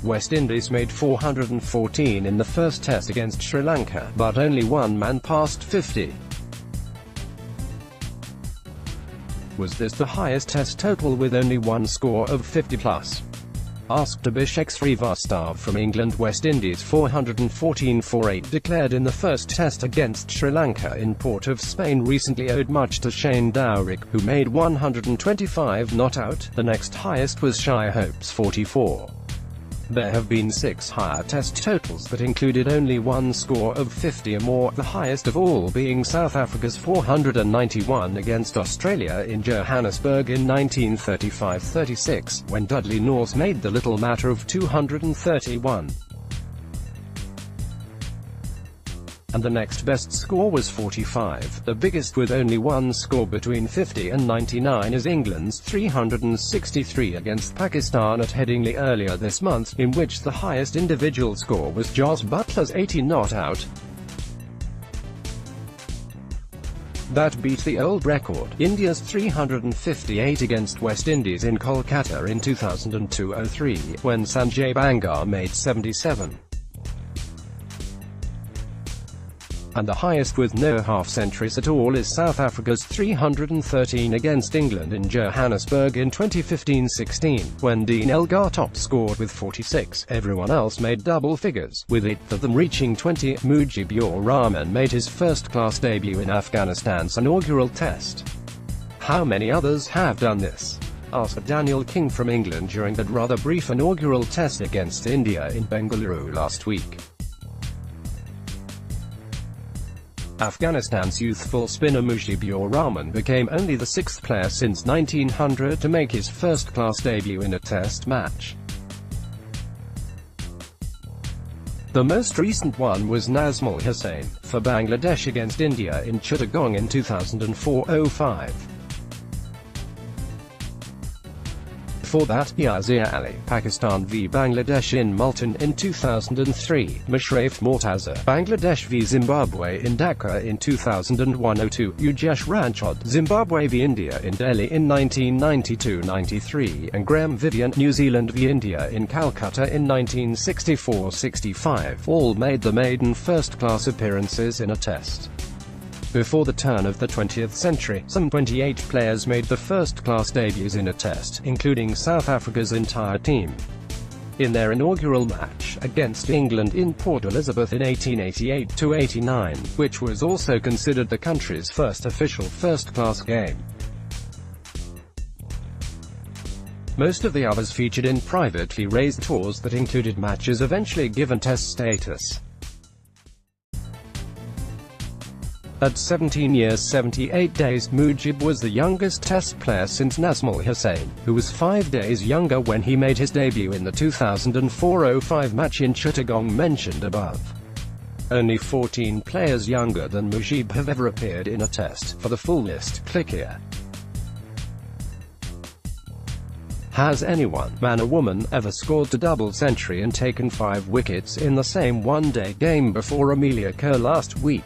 West Indies made 414 in the first test against Sri Lanka, but only one man passed 50. Was this the highest test total with only one score of 50+? Asked Abhishek Srivastav from England. West Indies 414 for 8 declared in the first test against Sri Lanka in Port of Spain recently owed much to Shane Dowrick, who made 125 not out. The next highest was Shai Hope's 44. There have been 6 higher test totals that included only one score of 50 or more, the highest of all being South Africa's 491 against Australia in Johannesburg in 1935-36, when Dudley North made the little matter of 231. And the next best score was 45. The biggest with only one score between 50 and 99 is England's 363 against Pakistan at Headingley earlier this month, in which the highest individual score was Jos Buttler's 80 not out. That beat the old record, India's 358 against West Indies in Kolkata in 2002-03, when Sanjay Bangar made 77. And the highest with no half-centuries at all is South Africa's 313 against England in Johannesburg in 2015-16, when Dean Elgar top scored with 46. Everyone else made double figures, with 8 of them reaching 20. Mujibur Rahman made his first-class debut in Afghanistan's inaugural test. How many others have done this? Asked Daniel King from England during that rather brief inaugural test against India in Bengaluru last week. Afghanistan's youthful spinner Mujibur Rahman became only the 6th player since 1900 to make his first-class debut in a test match. The most recent one was Nazmul Hussain, for Bangladesh against India in Chittagong in 2004-05. Before that, Yazir Ali, Pakistan v Bangladesh in Multan in 2003, Mushraf Mortaza, Bangladesh v Zimbabwe in Dhaka in 2001-02, Ujesh Ranchod, Zimbabwe v India in Delhi in 1992-93, and Graham Vivian, New Zealand v India in Calcutta in 1964-65, all made the maiden first-class appearances in a test. Before the turn of the 20th century, some 28 players made the first-class debuts in a test, including South Africa's entire team. In their inaugural match, against England in Port Elizabeth in 1888-89, which was also considered the country's first official first-class game. Most of the others featured in privately raised tours that included matches eventually given test status. At 17 years 78 days, Mujib was the youngest test player since Nazmul Hussain, who was 5 days younger when he made his debut in the 2004-05 match in Chittagong mentioned above. Only 14 players younger than Mujib have ever appeared in a test. For the full list, click here. Has anyone, man or woman, ever scored a double century and taken 5 wickets in the same one-day game before Amelia Kerr last week?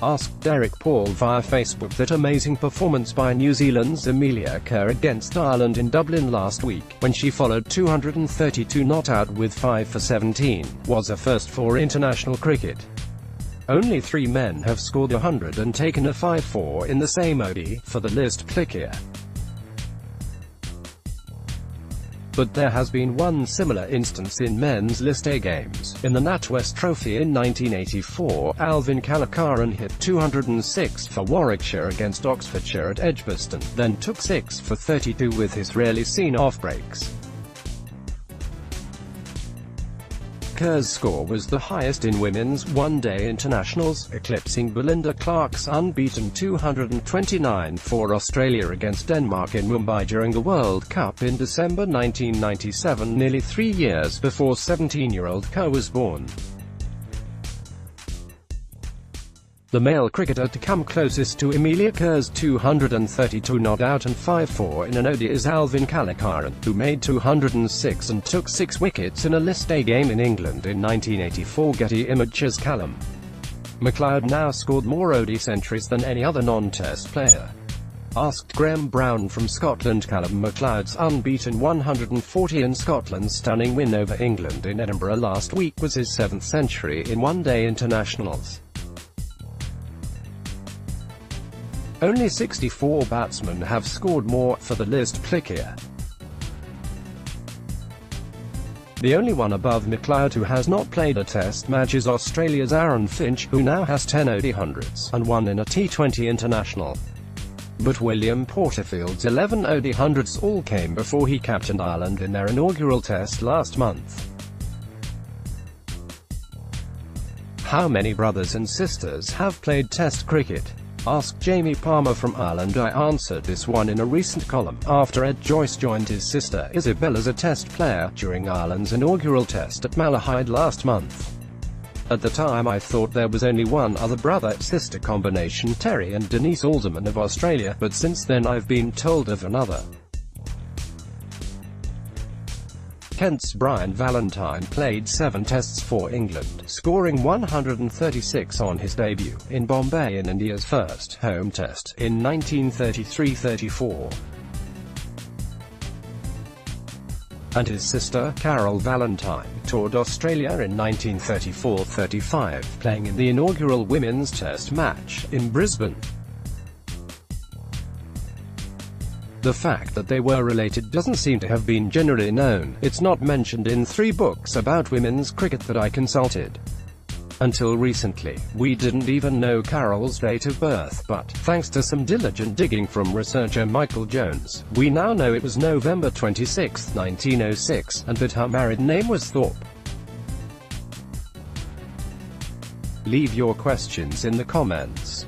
Asked Derek Paul via Facebook. That amazing performance by New Zealand's Amelia Kerr against Ireland in Dublin last week, when she followed 232 not out with 5 for 17, was a first for international cricket. Only 3 men have scored 100 and taken a 5-4 in the same ODI. For the list, click here. But there has been one similar instance in men's List A games. In the NatWest Trophy in 1984, Alvin Kalakaran hit 206 for Warwickshire against Oxfordshire at Edgbaston, then took 6 for 32 with his rarely seen off-breaks. Kerr's score was the highest in women's one-day internationals, eclipsing Belinda Clark's unbeaten 229 for Australia against Denmark in Mumbai during the World Cup in December 1997, nearly 3 years before 17-year-old Kerr was born. The male cricketer to come closest to Amelia Kerr's 232 not out and 5-4 in an ODI is Alvin Kalakaran, who made 206 and took 6 wickets in a List A game in England in 1984. Getty Images. Callum McLeod now scored more ODI centuries than any other non-test player. Asked Graham Brown from Scotland. Callum MacLeod's unbeaten 140 in Scotland's stunning win over England in Edinburgh last week was his 7th century in one-day internationals. Only 64 batsmen have scored more, for the list click here. The only one above MacLeod who has not played a test match is Australia's Aaron Finch, who now has 10 ODI hundreds, and 1 in a T20 international. But William Porterfield's 11 ODI hundreds all came before he captained Ireland in their inaugural test last month. How many brothers and sisters have played Test cricket? Asked Jamie Palmer from Ireland. I answered this one in a recent column, after Ed Joyce joined his sister, Isabel, as a Test player, during Ireland's inaugural Test at Malahide last month. At the time I thought there was only one other brother-sister combination, Terry and Denise Alderman of Australia, but since then I've been told of another. Kent's Brian Valentine played 7 tests for England, scoring 136 on his debut, in Bombay in India's first home test, in 1933-34. And his sister, Carol Valentine, toured Australia in 1934-35, playing in the inaugural Women's Test match, in Brisbane. The fact that they were related doesn't seem to have been generally known. It's not mentioned in 3 books about women's cricket that I consulted. Until recently, we didn't even know Carol's date of birth, but, thanks to some diligent digging from researcher Michael Jones, we now know it was November 26, 1906, and that her married name was Thorpe. Leave your questions in the comments.